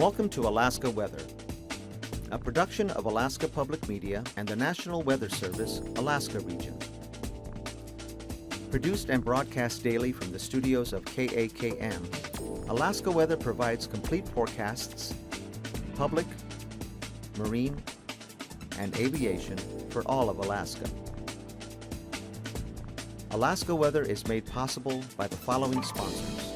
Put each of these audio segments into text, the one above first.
Welcome to Alaska Weather, a production of Alaska Public Media and the National Weather Service, Alaska Region. Produced and broadcast daily from the studios of KAKM, Alaska Weather provides complete forecasts, public, marine, and aviation for all of Alaska. Alaska Weather is made possible by the following sponsors.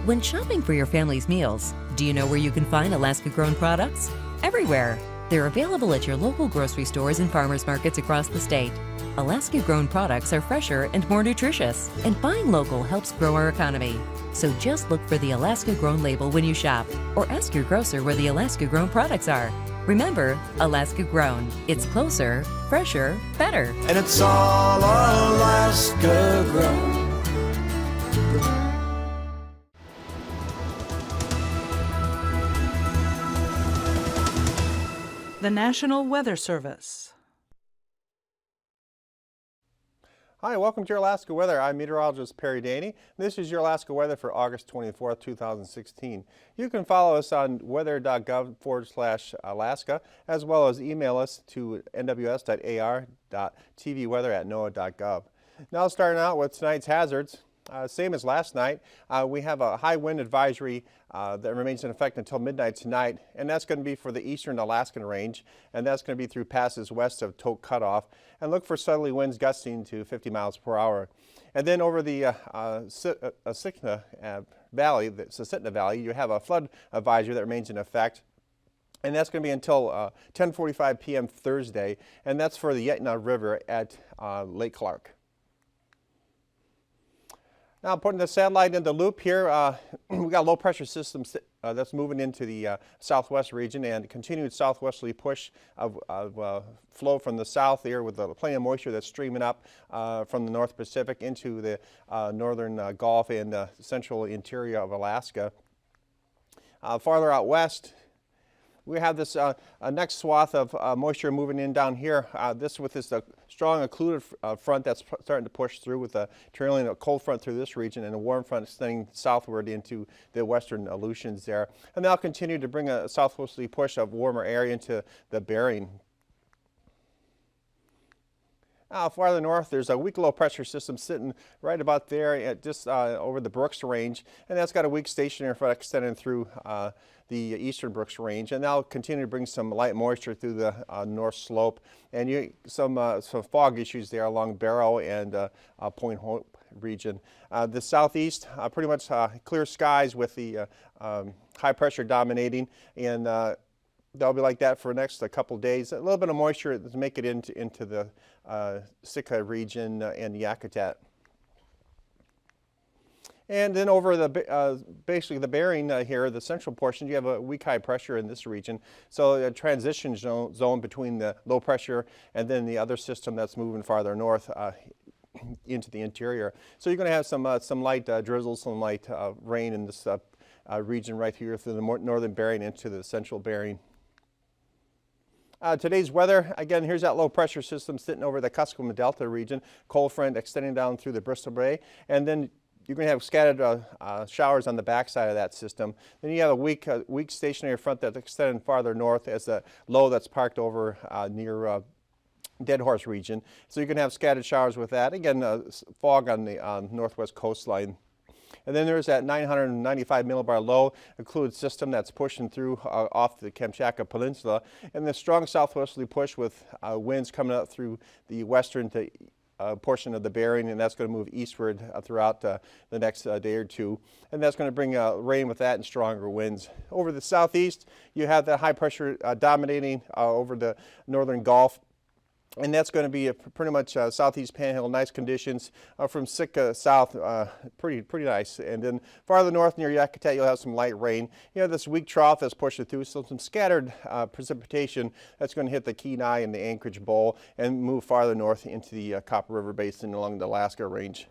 When shopping for your family's meals, do you know where you can find Alaska-grown products? Everywhere. They're available at your local grocery stores and farmers markets across the state. Alaska-grown products are fresher and more nutritious, and buying local helps grow our economy. So just look for the Alaska-grown label when you shop, or ask your grocer where the Alaska-grown products are. Remember, Alaska-grown. It's closer, fresher, better. And it's all Alaska-grown. The National Weather Service. Hi, welcome to your Alaska Weather. I'm meteorologist Percy Dehne. This is your Alaska Weather for August 24th, 2016. You can follow us on weather.gov/Alaska, as well as email us to nws.ar.tvweather@noaa.gov. Now starting out with tonight's hazards. Same as last night, we have a high wind advisory that remains in effect until midnight tonight, and that's going to be for the eastern Alaskan range, and that's going to be through passes west of Tok Cutoff. And look for southerly winds gusting to 50 miles per hour. And then over the Susitna Valley, you have a flood advisory that remains in effect. And that's going to be until 10:45 p.m. Thursday, and that's for the Yetna River at Lake Clark. Now putting the satellite in the loop here, we got a low pressure system that's moving into the southwest region, and continued southwesterly push of flow from the south here with plenty of moisture that's streaming up from the North Pacific into the northern Gulf and central interior of Alaska. Farther out west, we have this next swath of moisture moving in down here. This with this strong occluded front that's starting to push through, with a trailing a cold front through this region and a warm front extending southward into the western Aleutians there. And they'll continue to bring a southwesterly push of warmer air into the Bering. Farther north, there's a weak low pressure system sitting right about there, at just over the Brooks Range, and that's got a weak stationary front extending through the eastern Brooks Range, and that'll continue to bring some light moisture through the north slope, and some fog issues there along Barrow and Point Hope region. The southeast, pretty much clear skies with the high pressure dominating, and that'll be like that for the next couple days. A little bit of moisture to make it into the Sitka region and Yakutat. And then over the basically the Bering here, the central portion, you have a weak high pressure in this region. So a transition zone between the low pressure and then the other system that's moving farther north into the interior. So you're going to have some light drizzles, some light rain in this region right here through the northern Bering into the central Bering. Today's weather, again, here's that low pressure system sitting over the Kuskokwim Delta region, cold front extending down through the Bristol Bay, and then you're going to have scattered showers on the backside of that system. Then you have a weak stationary front that's extending farther north as a low that's parked over near Dead Horse region. So you can have scattered showers with that. Again, fog on the northwest coastline. And then there's that 995 millibar low occluded system that's pushing through off the Kamchatka Peninsula, and the strong southwesterly push with winds coming up through the western portion of the Bering, and that's going to move eastward throughout the next day or two. And that's going to bring rain with that and stronger winds. Over the southeast, you have that high pressure dominating over the northern Gulf. And that's going to be pretty much southeast panhandle, nice conditions from Sitka south, pretty nice. And then farther north near Yakutat, you'll have some light rain. You have this weak trough that's pushing through, so some scattered precipitation that's going to hit the Kenai and the Anchorage Bowl and move farther north into the Copper River Basin along the Alaska Range.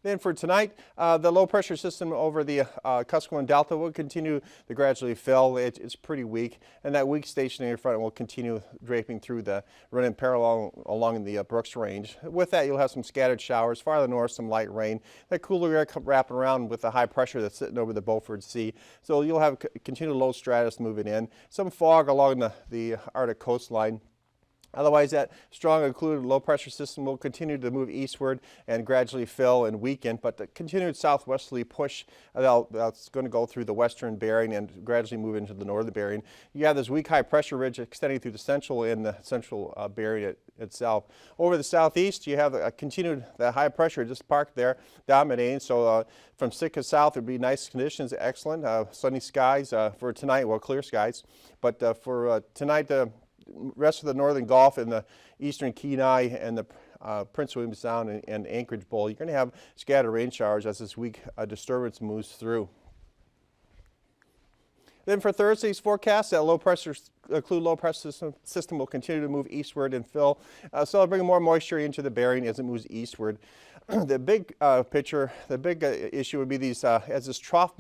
Then for tonight, the low pressure system over the Kuskokwim Delta will continue to gradually fill. It's pretty weak, and that weak stationary front will continue draping through running parallel along the Brooks Range. With that, you'll have some scattered showers. Farther north, some light rain. That cooler air wrapping around with the high pressure that's sitting over the Beaufort Sea. So you'll have continued low stratus moving in. Some fog along the Arctic coastline. Otherwise, that strong included low pressure system will continue to move eastward and gradually fill and weaken, but the continued southwesterly push that's going to go through the western Bering and gradually move into the northern Bering. You have this weak high pressure ridge extending through the central and the central Bering itself. Over the southeast, you have that high pressure just parked there dominating. So from Sitka south, it would be nice conditions, excellent sunny skies for tonight, well, clear skies. But for tonight, rest of the northern Gulf and the eastern Kenai and the Prince William Sound and Anchorage Bowl, you're going to have scattered rain showers as this weak disturbance moves through. Then for Thursday's forecast, that low pressure system will continue to move eastward and fill. So it'll bring more moisture into the Bering as it moves eastward. The big picture, the big issue would be these, as this trough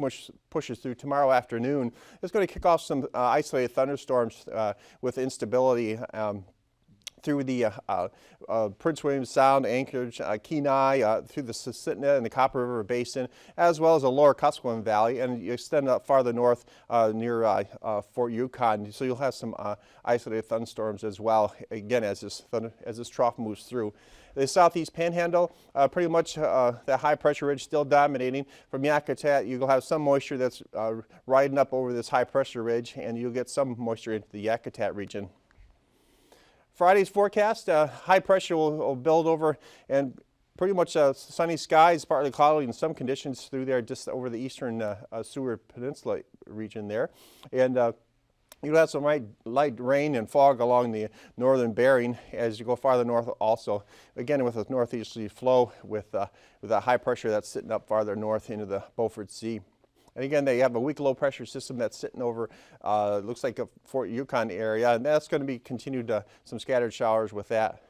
pushes through tomorrow afternoon, it's going to kick off some isolated thunderstorms with instability through the Prince William Sound, Anchorage, Kenai, through the Susitna and the Copper River Basin, as well as the lower Kuskokwim Valley, and you extend up farther north near Fort Yukon. So you'll have some isolated thunderstorms as well, again, as this trough moves through. The southeast panhandle, pretty much that high pressure ridge still dominating. From Yakutat, you'll have some moisture that's riding up over this high pressure ridge, and you'll get some moisture into the Yakutat region. Friday's forecast, high pressure will build over and pretty much sunny skies, partly cloudy in some conditions through there just over the eastern Seward Peninsula region there. And you'll have some light rain and fog along the northern Bering as you go farther north also. Again, with a northeasterly flow with a high pressure that's sitting up farther north into the Beaufort Sea. And again, they have a weak low pressure system that's sitting over, looks like a Fort Yukon area, and that's going to be continued some scattered showers with that.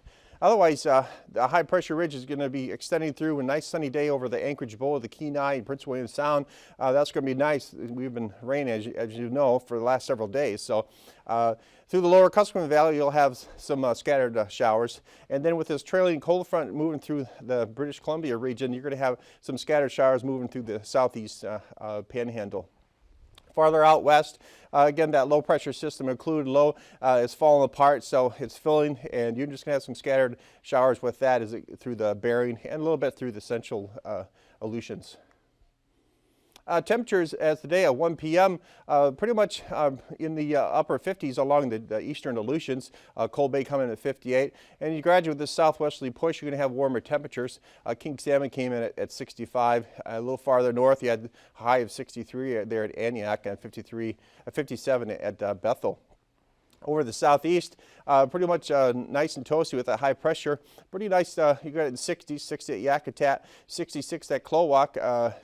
Otherwise, the high pressure ridge is going to be extending through a nice sunny day over the Anchorage Bowl, the Kenai, and Prince William Sound. That's going to be nice. We've been raining, as you know, for the last several days. So through the lower Kuskokwim Valley, you'll have some scattered showers. And then with this trailing cold front moving through the British Columbia region, you're going to have some scattered showers moving through the southeast panhandle. Farther out west, again, that low pressure system included low is falling apart, so it's filling, and you're just going to have some scattered showers with that through the Bering and a little bit through the central Aleutians. Temperatures as today at 1 p.m. Pretty much in the upper 50s along the eastern Aleutians. Cold Bay coming in at 58. And you graduate with this southwesterly push, you're going to have warmer temperatures. King Salmon came in at 65. A little farther north, you had a high of 63 there at Antioch and 57 at Bethel. Over the southeast, pretty much nice and toasty with that high pressure. Pretty nice, you got it in 60s, 60 at Yakutat, 66 at Klowak.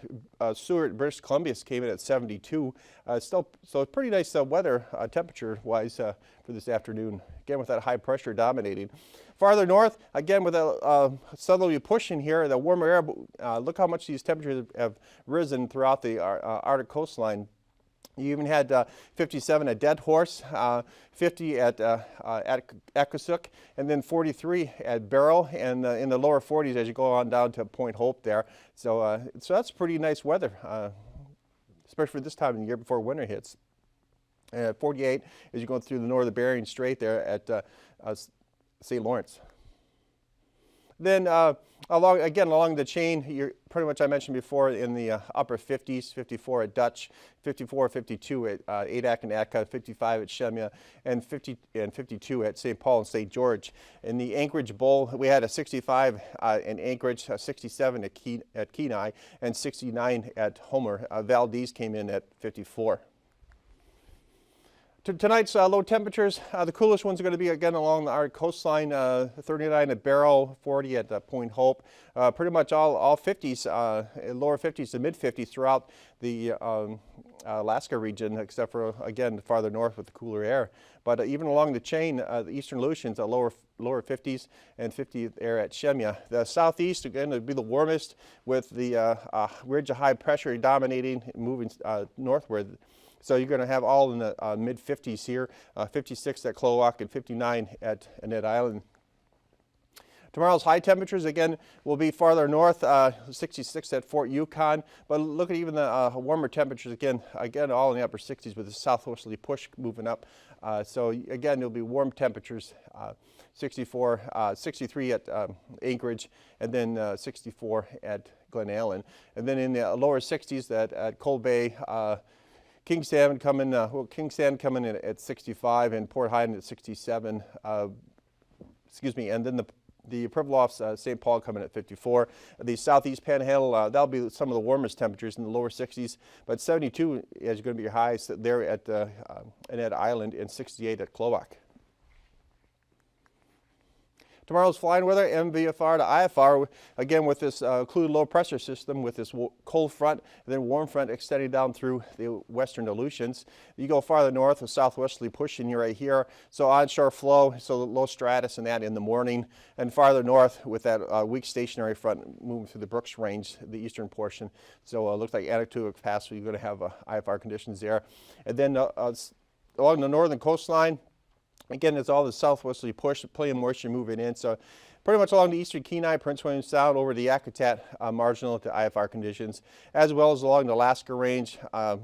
Seward, British Columbia came in at 72. So it's pretty nice weather temperature-wise for this afternoon. Again, with that high pressure dominating. Farther north, again with a southerly push in here, the warmer air, look how much these temperatures have risen throughout the Arctic coastline. You even had 57 at Dead Horse, 50 at AKwx, and then 43 at Barrow, and in the lower 40s as you go on down to Point Hope there. So that's pretty nice weather, especially for this time of the year before winter hits. And at 48 as you go through the northern Bering Strait there at St. Lawrence. Then along the chain, you're pretty much, I mentioned before, in the upper 50s, 54 at Dutch, 54, 52 at Adak and Atka, 55 at Shemya, and 52 at St. Paul and St. George. In the Anchorage Bowl, we had a 65 in Anchorage, 67 at Kenai, and 69 at Homer. Valdez came in at 54. Tonight's low temperatures, the coolest ones are going to be again along our coastline, 39 at Barrow, 40 at Point Hope. Pretty much all 50s, lower 50s to mid 50s throughout the Alaska region, except for again farther north with the cooler air. But even along the chain, the eastern Aleutians, lower 50s and 50 air at Shemya. The southeast again would be the warmest, with the ridge of high pressure dominating, moving northward. So you're going to have all in the mid 50s here, 56 at Kloak and 59 at Annette Island. Tomorrow's high temperatures again will be farther north, 66 at Fort Yukon, but look at even the warmer temperatures again all in the upper 60s with the southwesterly push moving up. So again, it'll be warm temperatures, 63 at Anchorage, and then 64 at Glen Allen. And then in the lower 60s at Cold Bay, King Salmon coming in at 65 and Port Hyden at 67. And then the Pribilofs, St. Paul coming at 54. The southeast Panhandle, that'll be some of the warmest temperatures in the lower 60s, but 72 is going to be your highs there at Annette Island, and 68 at Kloak. Tomorrow's flying weather, MVFR to IFR, again with this included low pressure system with this cold front and then warm front extending down through the western Aleutians. You go farther north with southwesterly pushing you right here, so onshore flow, so low stratus and that in the morning, and farther north with that weak stationary front moving through the Brooks Range, the eastern portion. So it looks like AKwx Pass, so you're going to have IFR conditions there. And then along the northern coastline, again, it's all the southwesterly push, plenty of moisture moving in. So pretty much along the eastern Kenai, Prince William Sound, over the Yakutat, marginal to IFR conditions, as well as along the Alaska Range,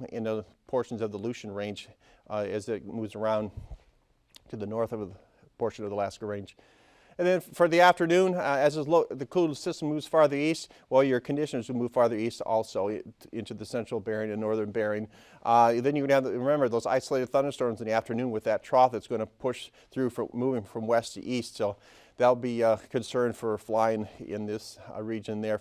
in the portions of the Aleutian Range as it moves around to the north of the portion of the Alaska Range. And then for the afternoon, as the cool system moves farther east, well, your conditions will move farther east also into the central Bering and northern Bering. Then you're going to have, remember, those isolated thunderstorms in the afternoon with that trough that's going to push through, moving from west to east. So that'll be a concern for flying in this region there,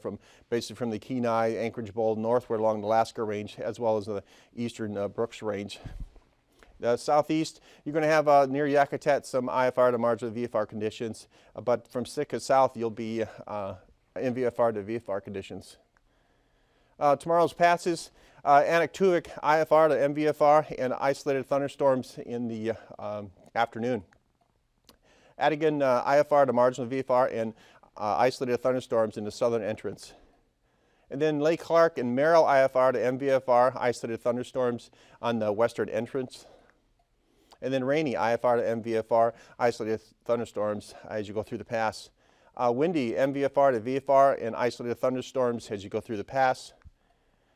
basically from the Kenai, Anchorage Bowl northward along the Alaska Range, as well as the eastern Brooks Range. The southeast, you're going to have near Yakutat some IFR to marginal VFR conditions, but from Sitka south, you'll be NVFR to VFR conditions. Tomorrow's passes, AKwx IFR to MVFR and isolated thunderstorms in the afternoon. Adigan IFR to marginal VFR and isolated thunderstorms in the southern entrance. And then Lake Clark and Merrill IFR to MVFR, isolated thunderstorms on the western entrance. And then rainy IFR to MVFR, isolated thunderstorms as you go through the pass. Windy MVFR to VFR and isolated thunderstorms as you go through the pass.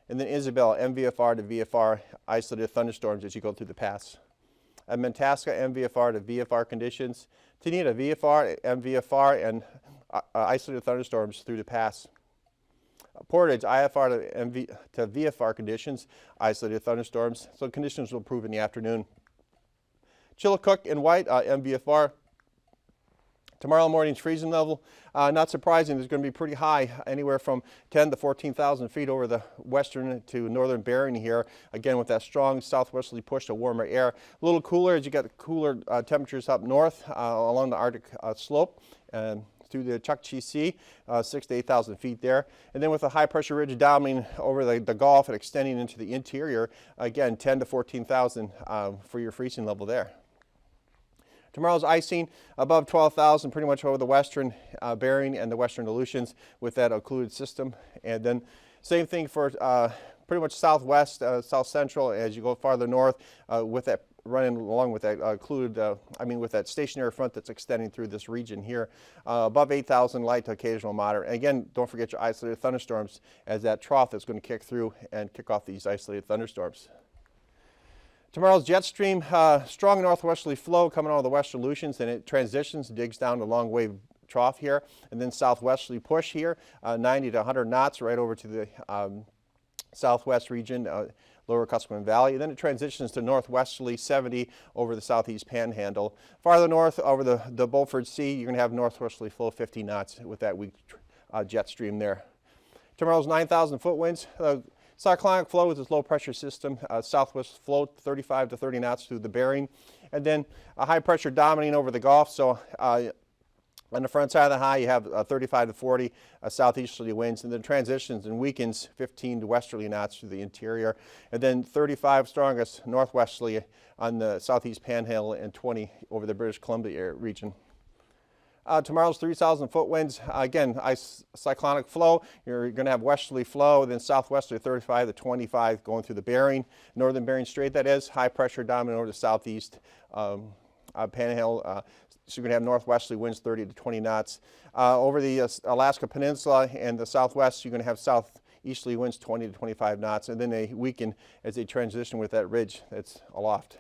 And then Isabel MVFR to VFR, isolated thunderstorms as you go through the pass. Mentasca MVFR to VFR conditions. Tenita VFR, MVFR, and isolated thunderstorms through the pass. Portage IFR to VFR conditions, isolated thunderstorms. So conditions will improve in the afternoon. Chillicook and White, MVFR. Tomorrow morning's freezing level, not surprising, it's going to be pretty high, anywhere from 10 to 14,000 feet over the western to northern Bering here. Again, with that strong southwesterly push to warmer air. A little cooler as you get cooler temperatures up north along the Arctic slope. Through the Chukchi Sea, 6,000 to 8,000 feet there. And then with a high pressure ridge dominating over the Gulf and extending into the interior, again, 10 to 14,000 for your freezing level there. Tomorrow's icing above 12,000, pretty much over the western Bering and the western Aleutians with that occluded system. And then same thing for pretty much southwest, south central as you go farther north with that running along with that with that stationary front that's extending through this region here. Above 8,000, light to occasional moderate. And again, don't forget your isolated thunderstorms as that trough that's going to kick through and kick off these isolated thunderstorms. Tomorrow's jet stream, strong northwesterly flow coming out of the western Aleutians, and it transitions, digs down the long wave trough here, and then southwesterly push here, 90 to 100 knots right over to the southwest region, lower Kuskokwim Valley. And then it transitions to northwesterly 70 over the southeast panhandle. Farther north over the Beaufort Sea, you're going to have northwesterly flow 50 knots with that weak jet stream there. Tomorrow's 9,000 foot winds. Cyclonic flow is this low pressure system, southwest flow 35 to 30 knots through the Bering, and then a high pressure dominating over the Gulf. So on the front side of the high, you have 35 to 40 southeasterly winds, and then transitions and weakens 15 to westerly knots through the interior, and then 35 strongest northwesterly on the southeast panhandle and 20 over the British Columbia region. Tomorrow's 3,000 foot winds. Again, cyclonic flow. You're going to have westerly flow, then southwesterly 35 to 25 going through the Bering, northern Bering Strait. That is high pressure dominating over the southeast panhandle. So you're going to have northwesterly winds 30 to 20 knots. Over the Alaska Peninsula and the southwest, you're going to have southeasterly winds 20 to 25 knots, and then they weaken as they transition with that ridge that's aloft.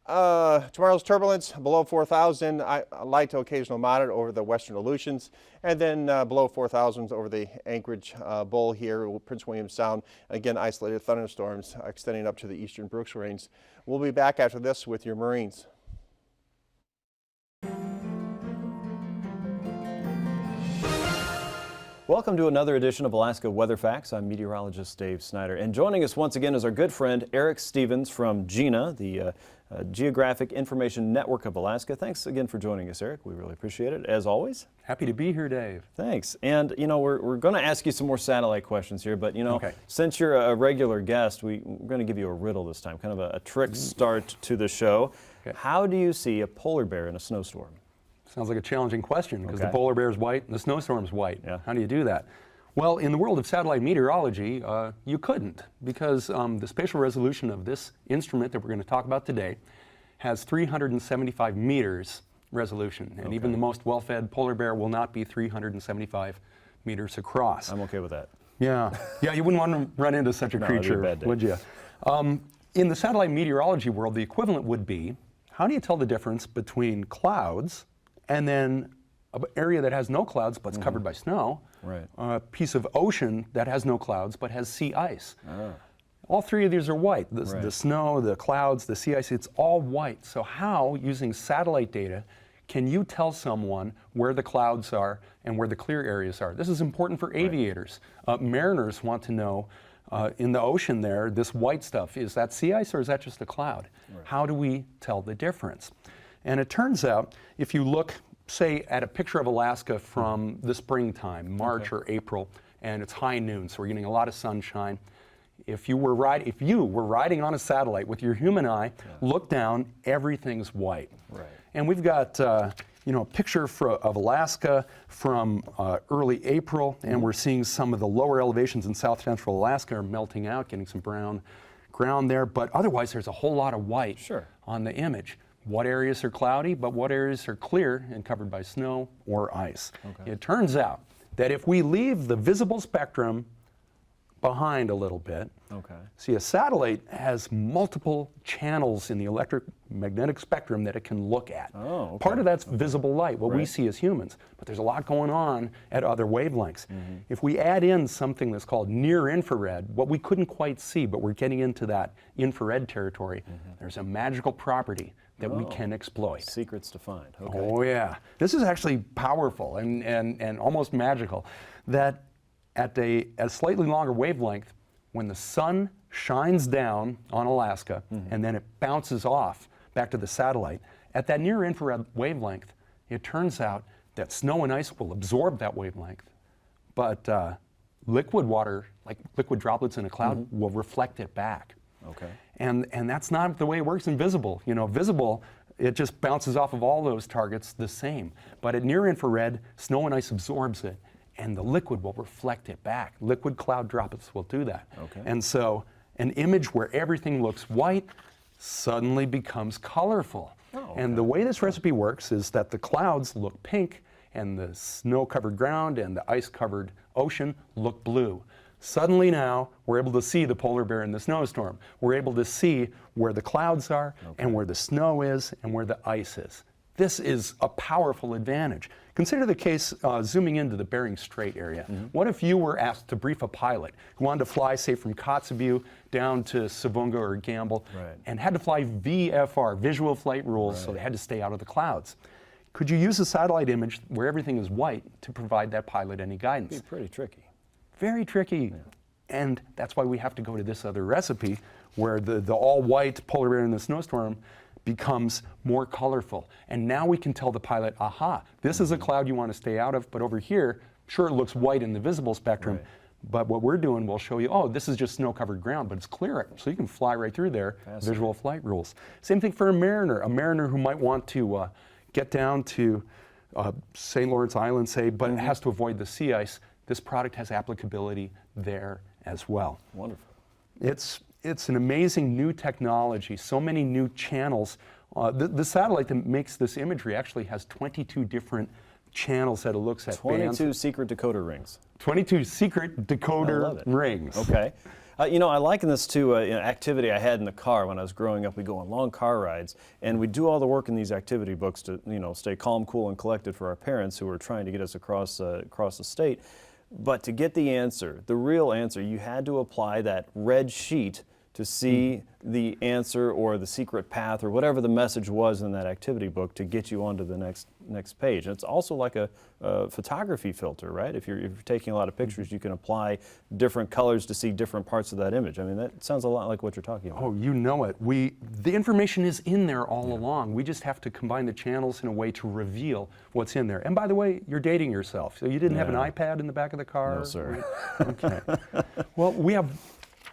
Tomorrow's turbulence below 4,000, light to occasional moderate over the western Aleutians, and then below 4,000 over the Anchorage Bull here, Prince William Sound. Again, isolated thunderstorms extending up to the eastern Brooks Range. We'll be back after this with your Marines. Welcome to another edition of Alaska Weather Facts. I'm meteorologist Dave Snider, and joining us once again is our good friend Eric Stevens from GINA, the Geographic Information Network of Alaska. Thanks again for joining us, Eric. We really appreciate it, as always. Happy to be here, Dave. Thanks. And, you know, we're going to ask you some more satellite questions here, but, you know, okay, since you're a regular guest, we're going to give you a riddle this time, kind of a trick start to the show. Okay. How do you see a polar bear in a snowstorm? Sounds like a challenging question because Okay. the polar bear is white and the snowstorm's white. Yeah. How do you do that? Well, in the world of satellite meteorology, you couldn't, because the spatial resolution of this instrument that we're going to talk about today has 375 meters resolution, and even the most well-fed polar bear will not be 375 meters across. I'm okay with that. Yeah, yeah, you wouldn't want to run into such a No, it'd be a creature, bad day. would you? In the satellite meteorology world, the equivalent would be, how do you tell the difference between clouds and then an area that has no clouds but's covered by snow, Right. a piece of ocean that has no clouds but has sea ice? All three of these are white. Right. The snow, the clouds, the sea ice, it's all white. So how, using satellite data, can you tell someone where the clouds are and where the clear areas are? This is important for aviators. Mariners want to know, in the ocean there, this white stuff, is that sea ice or is that just a cloud? Right. How do we tell the difference? And it turns out, if you look, say, at a picture of Alaska from the springtime, March or April, and it's high noon, so we're getting a lot of sunshine. If you were riding on a satellite with your human eye, look down, everything's white. Right. And we've got you know, a picture of Alaska from early April, and we're seeing some of the lower elevations in south central Alaska are melting out, getting some brown ground there, but otherwise there's a whole lot of white on the image. What areas are cloudy, but what areas are clear and covered by snow or ice? It turns out that if we leave the visible spectrum behind a little bit, see, a satellite has multiple channels in the electromagnetic spectrum that it can look at. Part of that's visible light, what we see as humans, but there's a lot going on at other wavelengths. If we add in something that's called near infrared, what we couldn't quite see, but we're getting into that infrared territory, there's a magical property that we can exploit. Secrets to find. Oh yeah. This is actually powerful and almost magical, that at a slightly longer wavelength, when the sun shines down on Alaska and then it bounces off back to the satellite, at that near infrared wavelength, it turns out that snow and ice will absorb that wavelength, but liquid water, like liquid droplets in a cloud, will reflect it back. And that's not the way it works in visible. You know, visible, it just bounces off of all those targets the same. But at near infrared, snow and ice absorbs it, and the liquid will reflect it back. Liquid cloud droplets will do that. And so an image where everything looks white suddenly becomes colorful. And the way this recipe works is that the clouds look pink, and the snow-covered ground and the ice-covered ocean look blue. Suddenly now, we're able to see the polar bear in the snowstorm. We're able to see where the clouds are and where the snow is and where the ice is. This is a powerful advantage. Consider the case zooming into the Bering Strait area. What if you were asked to brief a pilot who wanted to fly, say, from Kotzebue down to Savunga or Gamble and had to fly VFR, visual flight rules, so they had to stay out of the clouds? Could you use a satellite image where everything is white to provide that pilot any guidance? It'd be pretty tricky. Very tricky. And that's why we have to go to this other recipe where the all-white polar bear in the snowstorm becomes more colorful. And now we can tell the pilot, aha, this is a cloud you want to stay out of, but over here, sure, it looks white in the visible spectrum, but what we're doing, we'll show you, oh, this is just snow-covered ground, but it's clear, so you can fly right through there. Visual flight rules. Same thing for a mariner who might want to get down to St. Lawrence Island, say, but has to avoid the sea ice. This product has applicability there as well. Wonderful. It's an amazing new technology, so many new channels. The satellite that makes this imagery actually has 22 different channels that it looks at. 22 secret decoder rings. 22 secret decoder rings. Okay. You know, I liken this to an activity I had in the car when I was growing up. We go on long car rides, and we do all the work in these activity books to, you know, stay calm, cool, and collected for our parents who were trying to get us across the state. But to get the answer, the real answer, you had to apply that red sheet to see the answer or the secret path or whatever the message was in that activity book to get you onto the next page. And it's also like a photography filter, right? If you're taking a lot of pictures, you can apply different colors to see different parts of that image. I mean, that sounds a lot like what you're talking about. Oh, you know it. The information is in there all along. We just have to combine the channels in a way to reveal what's in there. And by the way, you're dating yourself. So you didn't have an iPad in the back of the car? No, sir. Okay. Well, we have,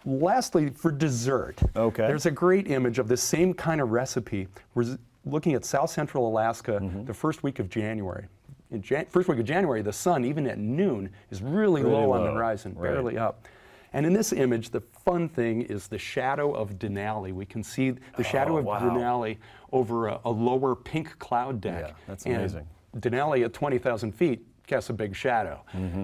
lastly, for dessert, there's a great image of the same kind of recipe. We're looking at South Central Alaska the first week of January. In first week of January, the sun, even at noon, is really low on the horizon, barely up. And in this image, the fun thing is the shadow of Denali. We can see the shadow of Denali over a lower pink cloud deck. Yeah, that's amazing. And Denali at 20,000 feet casts a big shadow.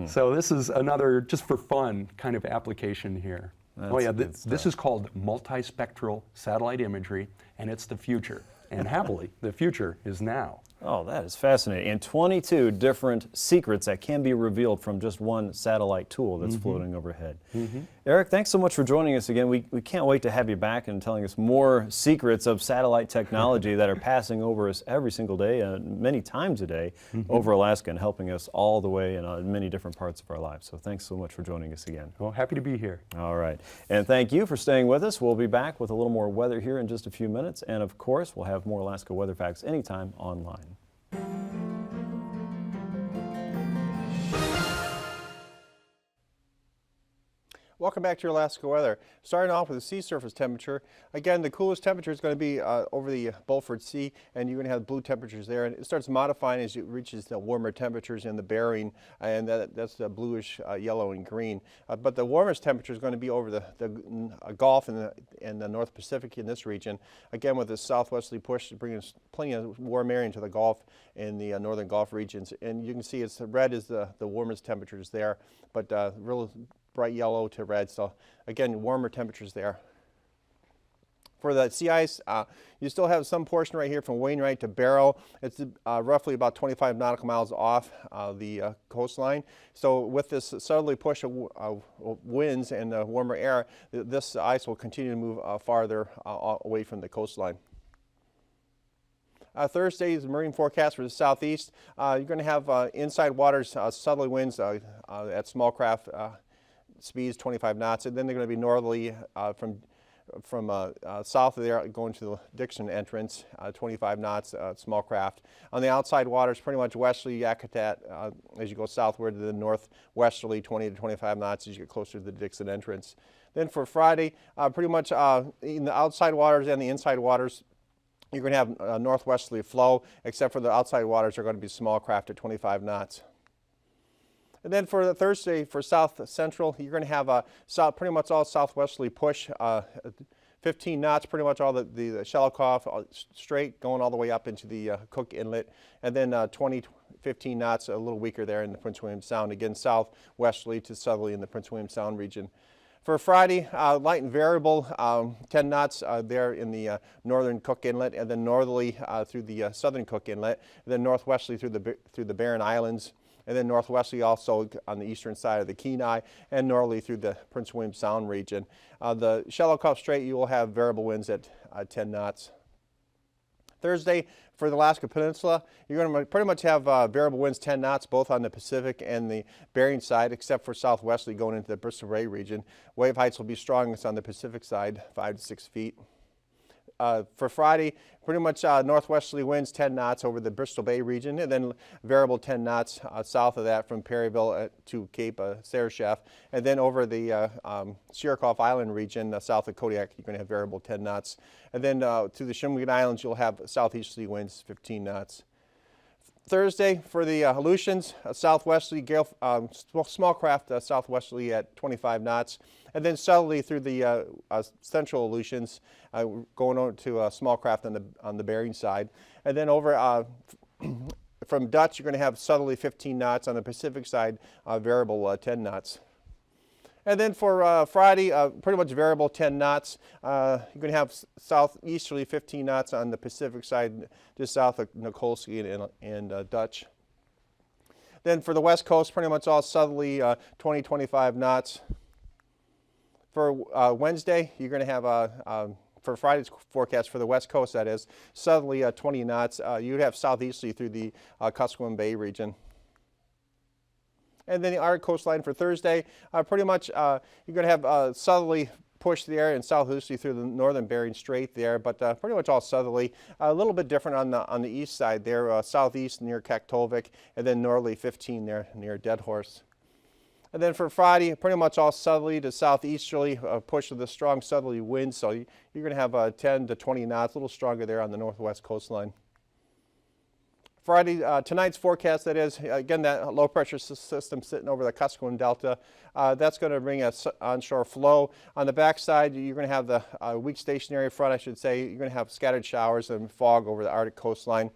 So this is another, just for fun, kind of application here. This is called multispectral satellite imagery, and it's the future. And happily, the future is now. Oh, that is fascinating. And 22 different secrets that can be revealed from just one satellite tool that's floating overhead. Eric, thanks so much for joining us again. We can't wait to have you back and telling us more secrets of satellite technology that are passing over us every single day, many times a day, over Alaska and helping us all the way in many different parts of our lives. So thanks so much for joining us again. Well, happy to be here. All right. And thank you for staying with us. We'll be back with a little more weather here in just a few minutes. And of course, we'll have more Alaska weather facts anytime online. Welcome back to your Alaska weather. Starting off with the sea surface temperature. Again, the coolest temperature is going to be over the Beaufort Sea, and you're going to have blue temperatures there. And it starts modifying as it reaches the warmer temperatures in the Bering, and that's the bluish yellow and green. But the warmest temperature is going to be over the Gulf and the North Pacific in this region. Again, with the southwesterly push, bringing plenty of warm air into the Gulf in the northern Gulf regions. And you can see it's red is the warmest temperatures there, but real bright yellow to red, so again, warmer temperatures there. For the sea ice, you still have some portion right here from Wainwright to Barrow. It's roughly about 25 nautical miles off the coastline. So with this southerly push of winds and warmer air, this ice will continue to move farther away from the coastline. Thursday's marine forecast for the southeast, you're going to have inside waters, southerly winds at small craft speeds 25 knots, and then they're going to be northerly from south of there going to the Dixon entrance, 25 knots, small craft. On the outside waters, pretty much westerly Yakutat as you go southward to the northwesterly, 20 to 25 knots as you get closer to the Dixon entrance. Then for Friday, pretty much in the outside waters and the inside waters, you're going to have a northwesterly flow, except for the outside waters are going to be small craft at 25 knots. And then for the Thursday, for South Central, you're going to have pretty much all southwesterly push, 15 knots, pretty much all the Shelikof Strait going all the way up into the Cook Inlet, and then 15 knots, a little weaker there in the Prince William Sound, again southwesterly to southerly in the Prince William Sound region. For Friday, light and variable, 10 knots there in the northern Cook Inlet, and then northerly through the southern Cook Inlet, and then northwesterly through the Barren Islands, and then northwesterly also on the eastern side of the Kenai, and northerly through the Prince William Sound region. The Shelikof Strait, you will have variable winds at 10 knots. Thursday, for the Alaska Peninsula, you're going to pretty much have variable winds 10 knots both on the Pacific and the Bering side, except for southwesterly going into the Bristol Bay region. Wave heights will be strongest on the Pacific side, 5 to 6 feet. For Friday, pretty much northwesterly winds 10 knots over the Bristol Bay region, and then variable 10 knots south of that from Perryville to Cape Sarashef, and then over the Chirikoff Island region south of Kodiak, you're going to have variable 10 knots. And then to the Shumagin Islands, you'll have southeasterly winds 15 knots. Thursday, for the Aleutians, southwesterly gale, small craft southwesterly at 25 knots, and then southerly through the central Aleutians, going over to small craft on the Bering side. And then over from Dutch, you're going to have southerly 15 knots, on the Pacific side, variable 10 knots. And then for Friday, pretty much variable 10 knots. You're going to have southeasterly 15 knots on the Pacific side, just south of Nikolsky and Dutch. Then for the West Coast, pretty much all southerly 20-25 knots. For Wednesday, you're going to have, for Friday's forecast for the West Coast, that is, southerly 20 knots. You'd have southeasterly through the Kuskokwim Bay region. And then the Arctic coastline for Thursday, pretty much you're going to have southerly push there and southeasterly through the northern Bering Strait there, but pretty much all southerly. A little bit different on the east side there, southeast near Kaktovik, and then northerly 15 there near Dead Horse. And then for Friday, pretty much all southerly to southeasterly, push of the strong southerly winds, so you're going to have 10 to 20 knots, a little stronger there on the northwest coastline. Friday, tonight's forecast, that is, again, that low pressure system sitting over the Kuskokwim Delta, that's going to bring a onshore flow. On the backside, you're going to have the weak stationary front, I should say. You're going to have scattered showers and fog over the Arctic coastline.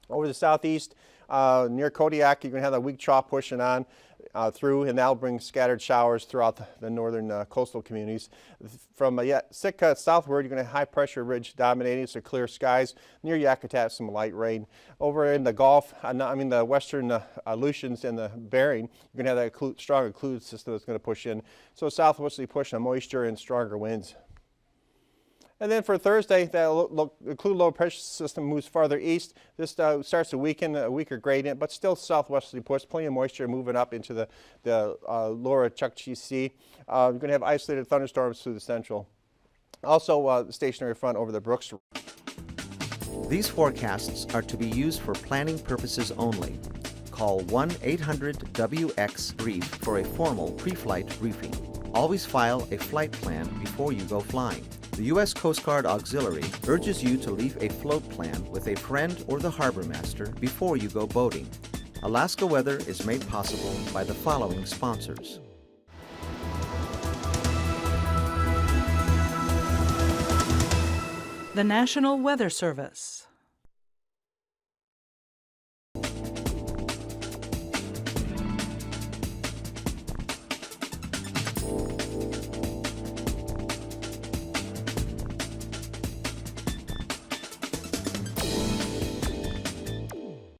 Over the southeast, near Kodiak, you're going to have that weak trough pushing on through, and that'll bring scattered showers throughout the northern coastal communities. From Sitka southward, you're going to have high pressure ridge dominating, so clear skies. Near Yakutat, some light rain. Over in the Gulf, the western Aleutians and the Bering, you're going to have that strong occlusive system that's going to push in. So southwesterly push on moisture and stronger winds. And then for Thursday, that occluded low pressure system moves farther east. This starts to weaken, a weaker gradient, but still southwesterly push, plenty of moisture moving up into the lower Chukchi Sea. You're going to have isolated thunderstorms through the central. Also, the stationary front over the Brooks. These forecasts are to be used for planning purposes only. Call 1-800-WX-BRIEF for a formal pre-flight briefing. Always file a flight plan before you go flying. The U.S. Coast Guard Auxiliary urges you to leave a float plan with a friend or the harbor master before you go boating. Alaska Weather is made possible by the following sponsors. The National Weather Service.